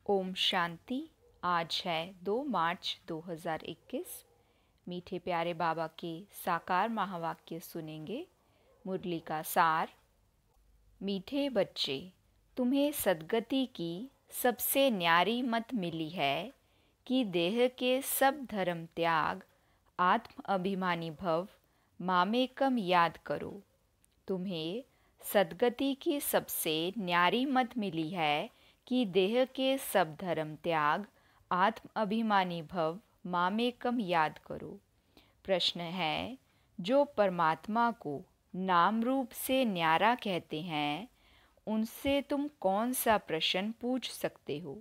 ओम शांति। आज है 2 मार्च 2021। मीठे प्यारे बाबा के साकार महावाक्य सुनेंगे। मुरली का सार। मीठे बच्चे, तुम्हें सद्गति की सबसे न्यारी मत मिली है कि देह के सब धर्म त्याग, आत्म अभिमानी भव, मामेकम याद करो। तुम्हें सद्गति की सबसे न्यारी मत मिली है कि देह के सब धर्म त्याग, आत्म अभिमानी भव, मामेकम याद करो। प्रश्न है, जो परमात्मा को नाम रूप से न्यारा कहते हैं, उनसे तुम कौन सा प्रश्न पूछ सकते हो?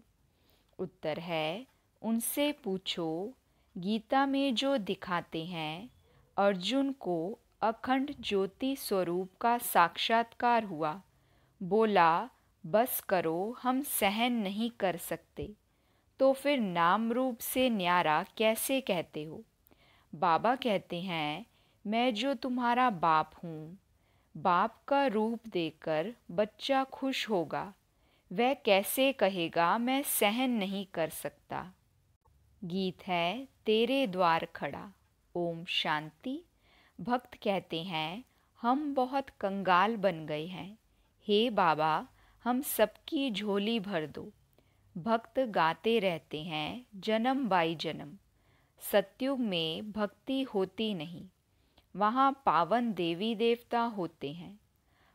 उत्तर है, उनसे पूछो, गीता में जो दिखाते हैं अर्जुन को अखंड ज्योति स्वरूप का साक्षात्कार हुआ, बोला बस करो, हम सहन नहीं कर सकते, तो फिर नाम रूप से न्यारा कैसे कहते हो? बाबा कहते हैं, मैं जो तुम्हारा बाप हूँ, बाप का रूप देखकर बच्चा खुश होगा, वह कैसे कहेगा मैं सहन नहीं कर सकता। गीत है तेरे द्वार खड़ा। ओम शांति। भक्त कहते हैं, हम बहुत कंगाल बन गए हैं, हे बाबा हम सबकी झोली भर दो। भक्त गाते रहते हैं जन्म बाई जन्म, सतयुग में भक्ति होती नहीं, वहाँ पावन देवी देवता होते हैं।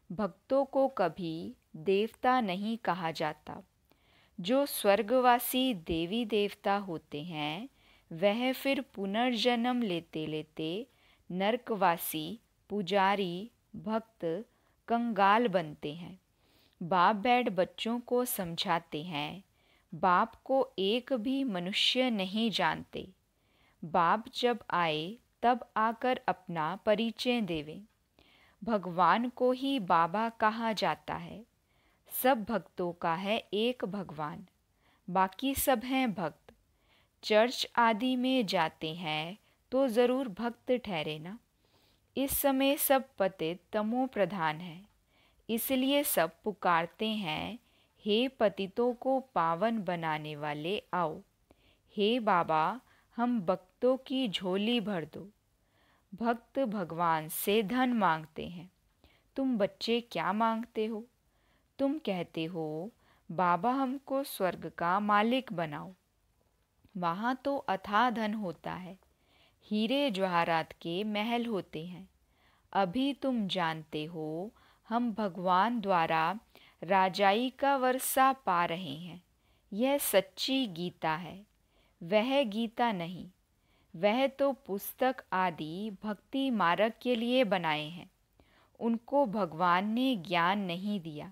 भक्तों को कभी देवता नहीं कहा जाता। जो स्वर्गवासी देवी देवता होते हैं, वह फिर पुनर्जन्म लेते लेते नरकवासी पुजारी भक्त कंगाल बनते हैं। बाप बैठ बच्चों को समझाते हैं, बाप को एक भी मनुष्य नहीं जानते। बाप जब आए तब आकर अपना परिचय देवे। भगवान को ही बाबा कहा जाता है। सब भक्तों का है एक भगवान, बाकी सब हैं भक्त। चर्च आदि में जाते हैं तो ज़रूर भक्त ठहरे ना। इस समय सब पतित तमो प्रधान है, इसलिए सब पुकारते हैं, हे पतितों को पावन बनाने वाले आओ। हे बाबा हम भक्तों की झोली भर दो। भक्त भगवान से धन मांगते हैं। तुम बच्चे क्या मांगते हो? तुम कहते हो, बाबा हमको स्वर्ग का मालिक बनाओ। वहाँ तो अथाह धन होता है, हीरे जवाहरात के महल होते हैं। अभी तुम जानते हो, हम भगवान द्वारा राजाई का वर्षा पा रहे हैं। यह सच्ची गीता है, वह गीता नहीं। वह तो पुस्तक आदि भक्ति मार्ग के लिए बनाए हैं। उनको भगवान ने ज्ञान नहीं दिया।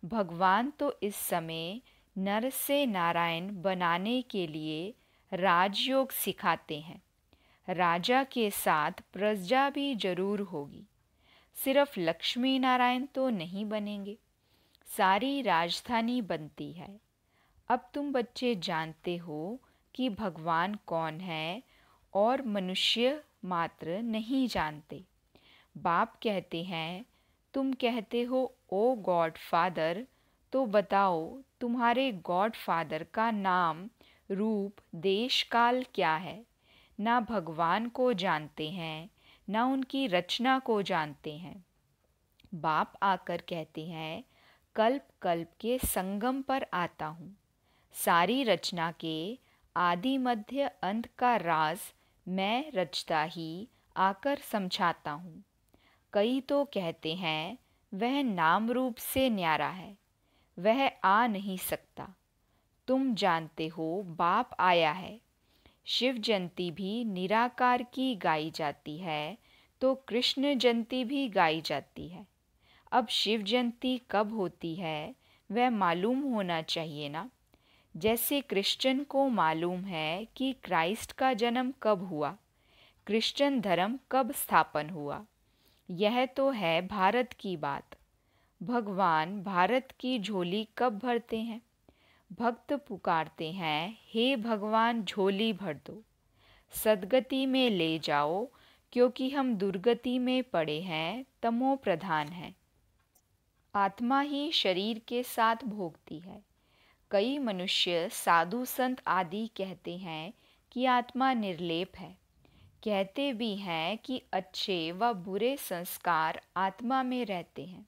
भगवान तो इस समय नर से नारायण बनाने के लिए राजयोग सिखाते हैं। राजा के साथ प्रजा भी जरूर होगी। सिर्फ लक्ष्मी नारायण तो नहीं बनेंगे, सारी राजधानी बनती है। अब तुम बच्चे जानते हो कि भगवान कौन है और मनुष्य मात्र नहीं जानते। बाप कहते हैं, तुम कहते हो ओ गॉड फादर, तो बताओ तुम्हारे गॉड फादर का नाम, रूप, देश काल क्या है? ना भगवान को जानते हैं, ना उनकी रचना को जानते हैं। बाप आकर कहते हैं, कल्प कल्प के संगम पर आता हूँ। सारी रचना के आदि मध्य अंत का राज मैं रचता ही आकर समझाता हूँ। कई तो कहते हैं वह नाम रूप से न्यारा है, वह आ नहीं सकता। तुम जानते हो बाप आया है। शिव जयंती भी निराकार की गाई जाती है, तो कृष्ण जयंती भी गाई जाती है। अब शिव जयंती कब होती है वह मालूम होना चाहिए ना। जैसे क्रिश्चियन को मालूम है कि क्राइस्ट का जन्म कब हुआ, क्रिश्चियन धर्म कब स्थापन हुआ। यह तो है भारत की बात। भगवान भारत की झोली कब भरते हैं? भक्त पुकारते हैं, हे भगवान झोली भर दो, सद्गति में ले जाओ, क्योंकि हम दुर्गति में पड़े हैं, तमो प्रधान हैं। आत्मा ही शरीर के साथ भोगती है। कई मनुष्य साधु संत आदि कहते हैं कि आत्मा निर्लेप है। कहते भी हैं कि अच्छे व बुरे संस्कार आत्मा में रहते हैं,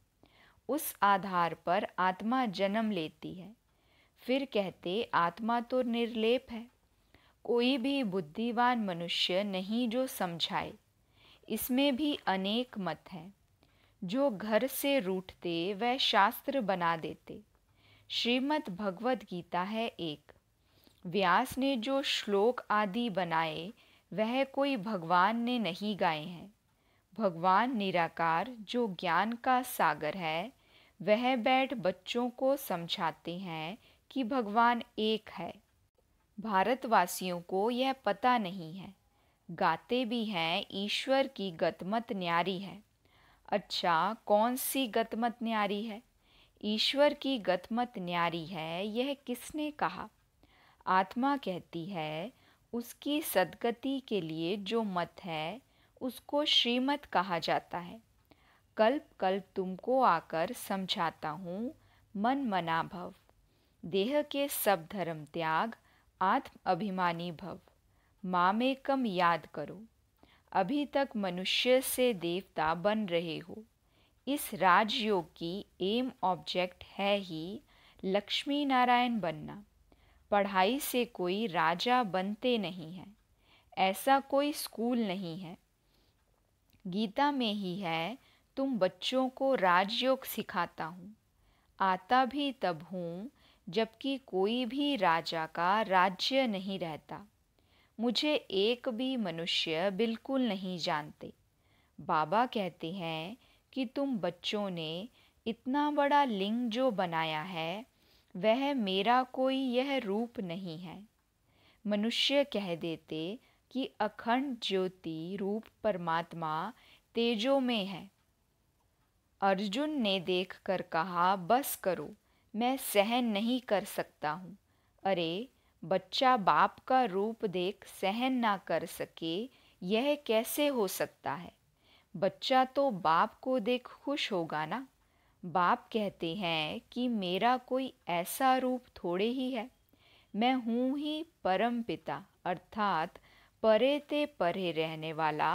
उस आधार पर आत्मा जन्म लेती है। फिर कहते आत्मा तो निर्लेप है। कोई भी बुद्धिवान मनुष्य नहीं जो समझाए। इसमें भी अनेक मत हैं। जो घर से रूठते वह शास्त्र बना देते। श्रीमद् भगवद गीता है एक। व्यास ने जो श्लोक आदि बनाए वह कोई भगवान ने नहीं गाए हैं। भगवान निराकार जो ज्ञान का सागर है, वह बैठ बच्चों को समझाते हैं कि भगवान एक है। भारतवासियों को यह पता नहीं है। गाते भी हैं ईश्वर की गतमत न्यारी है। अच्छा, कौन सी गतमत न्यारी है? ईश्वर की गतमत न्यारी है, यह किसने कहा? आत्मा कहती है उसकी सद्गति के लिए जो मत है उसको श्रीमत कहा जाता है। कल्प कल्प तुमको आकर समझाता हूँ, मन मना भव। देह के सब धर्म त्याग, आत्म अभिमानी भव। मामेकम याद करो। अभी तक मनुष्य से देवता बन रहे हो। इस राजयोग की एम ऑब्जेक्ट है ही लक्ष्मी नारायण बनना। पढ़ाई से कोई राजा बनते नहीं हैं। ऐसा कोई स्कूल नहीं है। गीता में ही है, तुम बच्चों को राजयोग सिखाता हूँ। आता भी तब हूँ जबकि कोई भी राजा का राज्य नहीं रहता। मुझे एक भी मनुष्य बिल्कुल नहीं जानते। बाबा कहते हैं कि तुम बच्चों ने इतना बड़ा लिंग जो बनाया है वह मेरा कोई यह रूप नहीं है। मनुष्य कह देते कि अखंड ज्योति रूप परमात्मा तेजो में है। अर्जुन ने देखकर कहा, बस करो, मैं सहन नहीं कर सकता हूँ। अरे, बच्चा बाप का रूप देख सहन ना कर सके, यह कैसे हो सकता है? बच्चा तो बाप को देख खुश होगा ना। बाप कहते हैं कि मेरा कोई ऐसा रूप थोड़े ही है। मैं हूँ ही परम पिता, अर्थात परे ते परे रहने वाला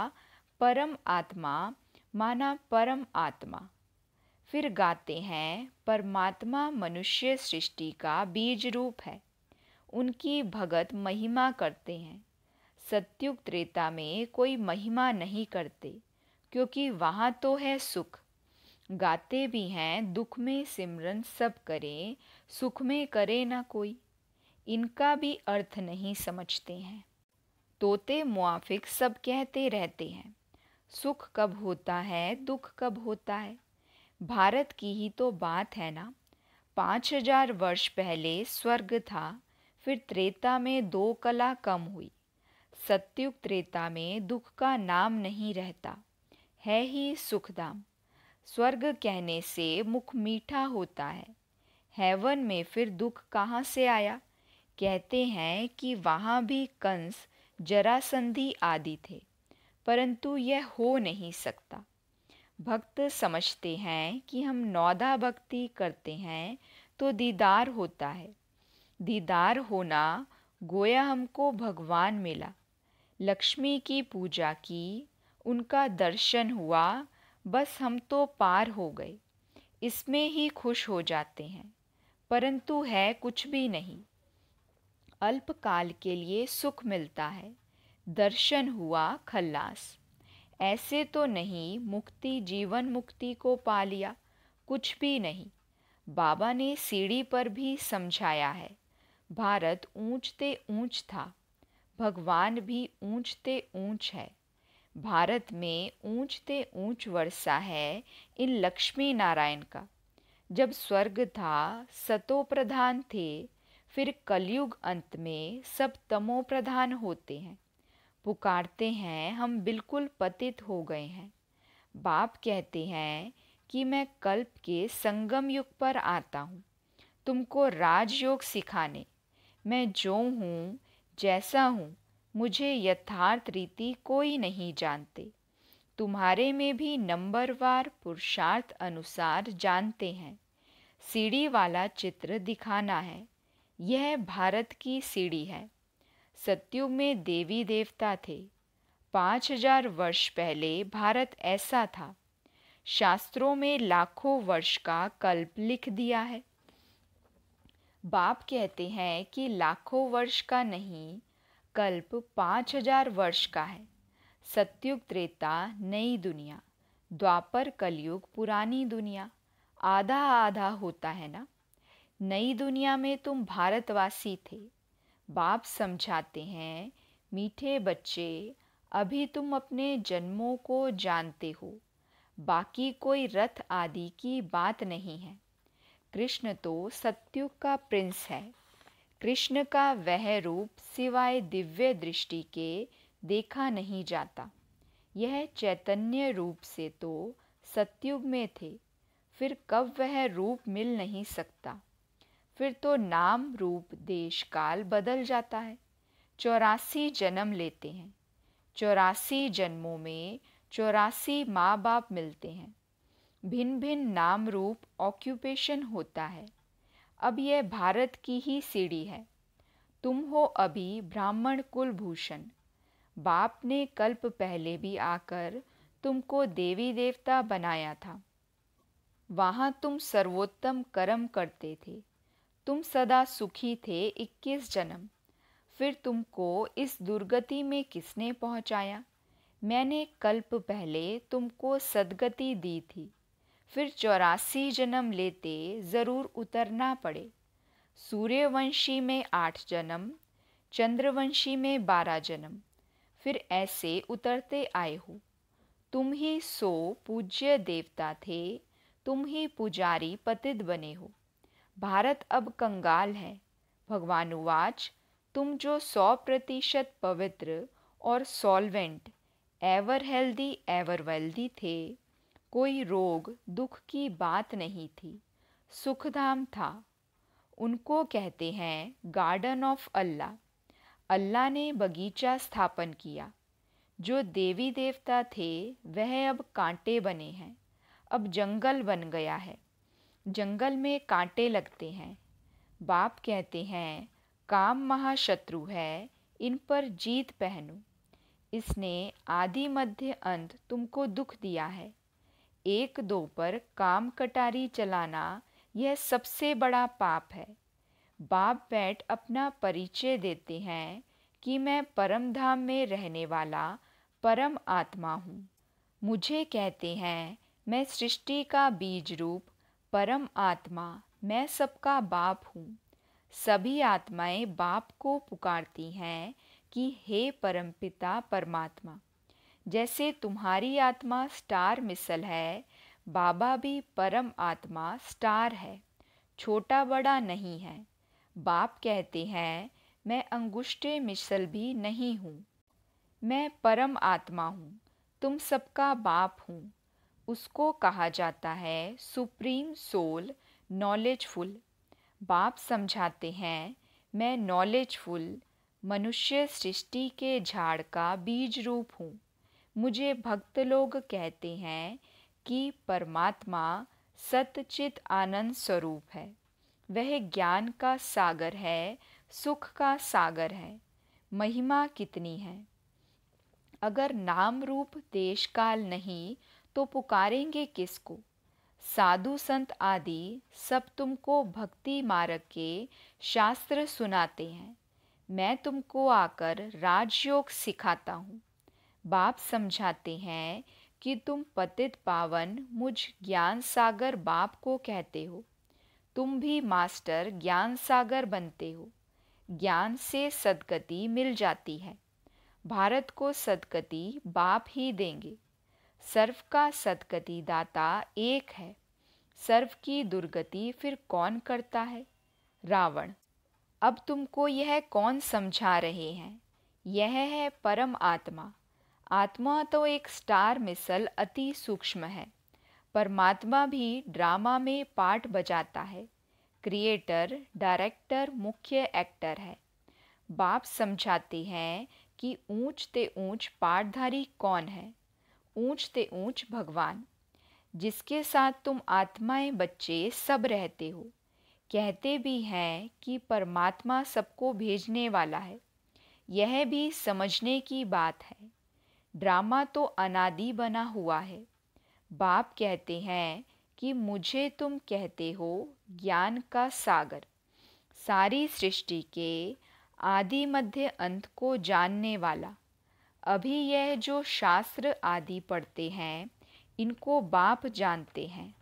परम आत्मा, माना परम आत्मा। फिर गाते हैं, परमात्मा मनुष्य सृष्टि का बीज रूप है। उनकी भगत महिमा करते हैं। सत्युग त्रेता में कोई महिमा नहीं करते, क्योंकि वहाँ तो है सुख। गाते भी हैं, दुख में सिमरन सब करें, सुख में करे ना कोई। इनका भी अर्थ नहीं समझते हैं। तोते मुआफिक सब कहते रहते हैं, सुख कब होता है, दुख कब होता है। भारत की ही तो बात है ना। 5000 वर्ष पहले स्वर्ग था, फिर त्रेता में 2 कला कम हुई। सत्युग त्रेता में दुख का नाम नहीं रहता, है ही सुखधाम। स्वर्ग कहने से मुख मीठा होता है। हेवन में फिर दुख कहाँ से आया? कहते हैं कि वहाँ भी कंस, जरासंधि आदि थे, परंतु यह हो नहीं सकता। भक्त समझते हैं कि हम नौधा भक्ति करते हैं तो दीदार होता है। दीदार होना गोया हमको भगवान मिला। लक्ष्मी की पूजा की, उनका दर्शन हुआ, बस हम तो पार हो गए। इसमें ही खुश हो जाते हैं, परंतु है कुछ भी नहीं। अल्पकाल के लिए सुख मिलता है, दर्शन हुआ खल्लास। ऐसे तो नहीं मुक्ति जीवन मुक्ति को पा लिया, कुछ भी नहीं। बाबा ने सीढ़ी पर भी समझाया है, भारत ऊंचते ऊंच था, भगवान भी ऊंचते ऊंच है। भारत में ऊंचते ऊंच वर्षा है इन लक्ष्मी नारायण का। जब स्वर्ग था सतो प्रधान थे, फिर कलयुग अंत में सब तमो प्रधान होते हैं। पुकारते हैं हम बिल्कुल पतित हो गए हैं। बाप कहते हैं कि मैं कल्प के संगम युग पर आता हूँ, तुमको राजयोग सिखाने। मैं जो हूँ, जैसा हूँ, मुझे यथार्थ रीति कोई नहीं जानते। तुम्हारे में भी नंबरवार पुरुषार्थ अनुसार जानते हैं। सीढ़ी वाला चित्र दिखाना है, यह भारत की सीढ़ी है। सतयुग में देवी देवता थे। 5000 वर्ष पहले भारत ऐसा था। शास्त्रों में लाखों वर्ष का कल्प लिख दिया है। बाप कहते हैं कि लाखों वर्ष का नहीं, कल्प 5000 वर्ष का है। सतयुग त्रेता नई दुनिया, द्वापर कलयुग पुरानी दुनिया, आधा आधा होता है ना। नई दुनिया में तुम भारतवासी थे। बाप समझाते हैं, मीठे बच्चे, अभी तुम अपने जन्मों को जानते हो, बाकी कोई रथ आदि की बात नहीं है। कृष्ण तो सतयुग का प्रिंस है। कृष्ण का वह रूप सिवाय दिव्य दृष्टि के देखा नहीं जाता। यह चैतन्य रूप से तो सतयुग में थे, फिर कब वह रूप मिल नहीं सकता। फिर तो नाम रूप देश काल बदल जाता है। 84 जन्म लेते हैं। 84 जन्मों में 84 माँ बाप मिलते हैं। भिन्न भिन्न नाम रूप ऑक्यूपेशन होता है। अब यह भारत की ही सीढ़ी है। तुम हो अभी ब्राह्मण कुलभूषण। बाप ने कल्प पहले भी आकर तुमको देवी देवता बनाया था। वहाँ तुम सर्वोत्तम कर्म करते थे। तुम सदा सुखी थे 21 जन्म। फिर तुमको इस दुर्गति में किसने पहुँचाया? मैंने कल्प पहले तुमको सद्गति दी थी। फिर 84 जन्म लेते ज़रूर उतरना पड़े। सूर्यवंशी में 8 जन्म, चंद्रवंशी में 12 जन्म, फिर ऐसे उतरते आए हो। तुम ही सो पूज्य देवता थे, तुम ही पुजारी पतित बने हो। भारत अब कंगाल है। भगवान उवाच, तुम जो 100% पवित्र और solvent, ever healthy ever wealthy थे, कोई रोग दुख की बात नहीं थी, सुखधाम था। उनको कहते हैं गार्डन ऑफ अल्लाह। अल्लाह ने बगीचा स्थापन किया। जो देवी देवता थे वह अब कांटे बने हैं। अब जंगल बन गया है। जंगल में कांटे लगते हैं। बाप कहते हैं काम महाशत्रु है, इन पर जीत पहनो। इसने आदि मध्य अंत तुमको दुख दिया है। 1-2 पर काम कटारी चलाना यह सबसे बड़ा पाप है। बाप बैठ अपना परिचय देते हैं कि मैं परम धाम में रहने वाला परम आत्मा हूँ। मुझे कहते हैं मैं सृष्टि का बीज रूप परम आत्मा, मैं सबका बाप हूँ। सभी आत्माएं बाप को पुकारती हैं कि हे परमपिता परमात्मा। जैसे तुम्हारी आत्मा स्टार मिसल है, बाबा भी परम आत्मा स्टार है, छोटा बड़ा नहीं है। बाप कहते हैं मैं अंगुष्ठे मिसल भी नहीं हूँ। मैं परम आत्मा हूँ, तुम सबका बाप हूँ। उसको कहा जाता है सुप्रीम सोल नॉलेजफुल। बाप समझाते हैं मैं नॉलेजफुल मनुष्य सृष्टि के झाड़ का बीज रूप हूँ। मुझे भक्त लोग कहते हैं कि परमात्मा सतचित आनंद स्वरूप है। वह ज्ञान का सागर है, सुख का सागर है। महिमा कितनी है। अगर नाम रूप देश काल नहीं तो पुकारेंगे किसको? साधु संत आदि सब तुमको भक्ति मार्ग के शास्त्र सुनाते हैं। मैं तुमको आकर राजयोग सिखाता हूँ। बाप समझाते हैं कि तुम पतित पावन मुझ ज्ञान सागर बाप को कहते हो। तुम भी मास्टर ज्ञान सागर बनते हो। ज्ञान से सद्गति मिल जाती है। भारत को सद्गति बाप ही देंगे। सर्व का सद्गति दाता एक है। सर्व की दुर्गति फिर कौन करता है? रावण। अब तुमको यह कौन समझा रहे हैं? यह है परम आत्मा। आत्मा तो एक स्टार मिसल अति सूक्ष्म है। परमात्मा भी ड्रामा में पार्ट बजाता है। क्रिएटर, डायरेक्टर, मुख्य एक्टर है। बाप समझाते हैं कि ऊंच ते ऊंच पाठधारी कौन है? ऊंच ते ऊंच भगवान, जिसके साथ तुम आत्माएं बच्चे सब रहते हो। कहते भी हैं कि परमात्मा सबको भेजने वाला है। यह भी समझने की बात है। ड्रामा तो अनादि बना हुआ है। बाप कहते हैं कि मुझे तुम कहते हो ज्ञान का सागर, सारी सृष्टि के आदि मध्य अंत को जानने वाला। अभी यह जो शास्त्र आदि पढ़ते हैं, इनको बाप जानते हैं।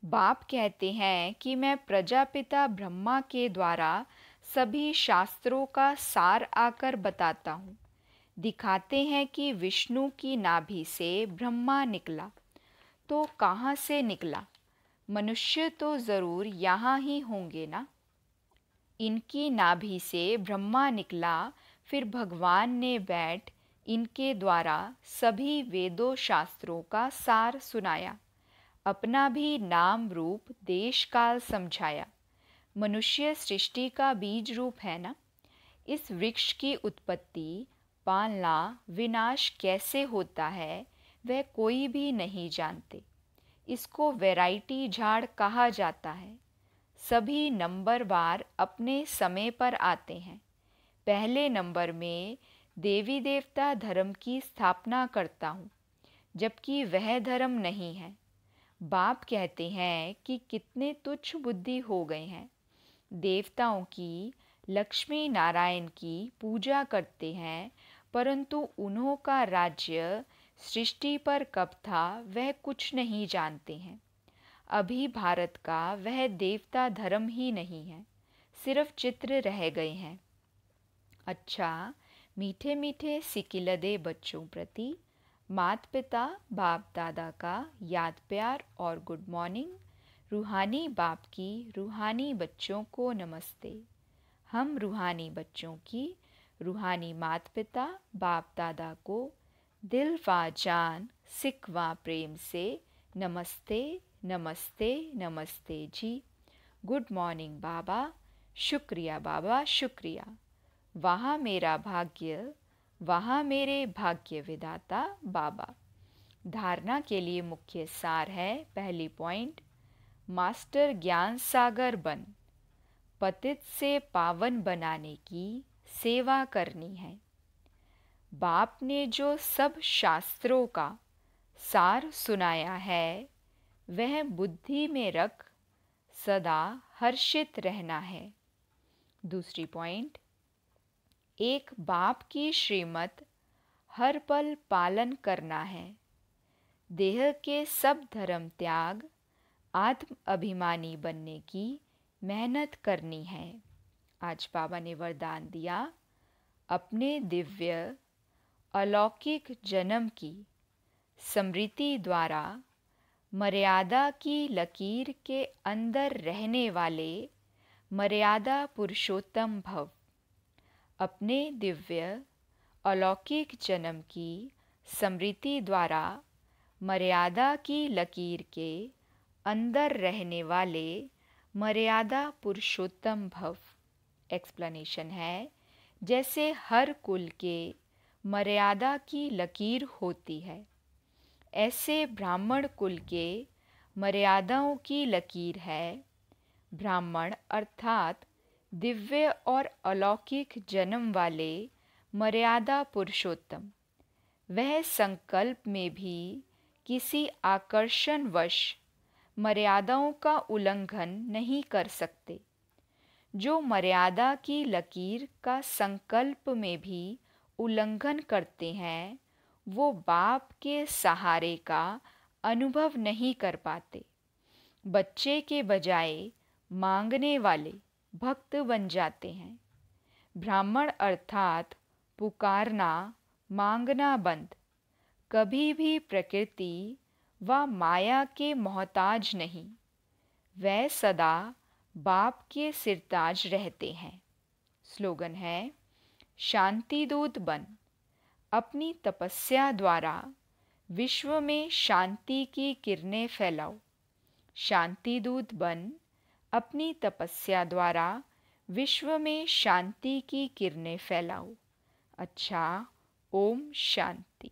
बाप कहते हैं कि मैं प्रजापिता ब्रह्मा के द्वारा सभी शास्त्रों का सार आकर बताता हूँ। दिखाते हैं कि विष्णु की नाभि से ब्रह्मा निकला। तो कहाँ से निकला? मनुष्य तो ज़रूर यहाँ ही होंगे ना। इनकी नाभि से ब्रह्मा निकला, फिर भगवान ने बैठ इनके द्वारा सभी वेदों शास्त्रों का सार सुनाया, अपना भी नाम रूप देश काल समझाया। मनुष्य सृष्टि का बीज रूप है ना। इस वृक्ष की उत्पत्ति, पालना, विनाश कैसे होता है वह कोई भी नहीं जानते। इसको वैरायटी झाड़ कहा जाता है। सभी नंबरवार अपने समय पर आते हैं। पहले नंबर में देवी देवता धर्म की स्थापना करता हूँ, जबकि वह धर्म नहीं है। बाप कहते हैं कि कितने तुच्छ बुद्धि हो गए हैं। देवताओं की, लक्ष्मी नारायण की पूजा करते हैं, परंतु उन्हों का राज्य सृष्टि पर कब था वह कुछ नहीं जानते हैं। अभी भारत का वह देवता धर्म ही नहीं है, सिर्फ चित्र रह गए हैं। अच्छा, मीठे मीठे सिकिलदे बच्चों प्रति माता पिता बाप दादा का याद प्यार और गुड मॉर्निंग। रूहानी बाप की रूहानी बच्चों को नमस्ते। हम रूहानी बच्चों की रूहानी माता पिता बाप दादा को दिल व जान सिक व प्रेम से नमस्ते नमस्ते नमस्ते जी। गुड मॉर्निंग बाबा। शुक्रिया बाबा, शुक्रिया। वहाँ मेरा भाग्य, वहाँ मेरे भाग्य विधाता बाबा। धारणा के लिए मुख्य सार है। पहली पॉइंट, मास्टर ज्ञान सागर बन, पतित से पावन बनाने की सेवा करनी है। बाप ने जो सब शास्त्रों का सार सुनाया है, वह बुद्धि में रख सदा हर्षित रहना है। दूसरी पॉइंट, एक बाप की श्रीमत हर पल पालन करना है। देह के सब धर्म त्याग, आत्म अभिमानी बनने की मेहनत करनी है। आज बाबा ने वरदान दिया, अपने दिव्य अलौकिक जन्म की स्मृति द्वारा मर्यादा की लकीर के अंदर रहने वाले मर्यादा पुरुषोत्तम भव। अपने दिव्य अलौकिक जन्म की स्मृति द्वारा मर्यादा की लकीर के अंदर रहने वाले मर्यादा पुरुषोत्तम भव। एक्सप्लेनेशन है, जैसे हर कुल के मर्यादा की लकीर होती है, ऐसे ब्राह्मण कुल के मर्यादाओं की लकीर है। ब्राह्मण अर्थात दिव्य और अलौकिक जन्म वाले मर्यादा पुरुषोत्तम, वह संकल्प में भी किसी आकर्षणवश मर्यादाओं का उल्लंघन नहीं कर सकते। जो मर्यादा की लकीर का संकल्प में भी उल्लंघन करते हैं, वो बाप के सहारे का अनुभव नहीं कर पाते। बच्चे के बजाय मांगने वाले भक्त बन जाते हैं। ब्राह्मण अर्थात पुकारना, मांगना बंद, कभी भी प्रकृति व माया के मोहताज नहीं। वह सदा बाप के सिरताज रहते हैं। स्लोगन है, शांति दूत बन, अपनी तपस्या द्वारा विश्व में शांति की किरणें फैलाओ। शांति दूत बन, अपनी तपस्या द्वारा विश्व में शांति की किरणें फैलाओ। अच्छा, ओम शांति।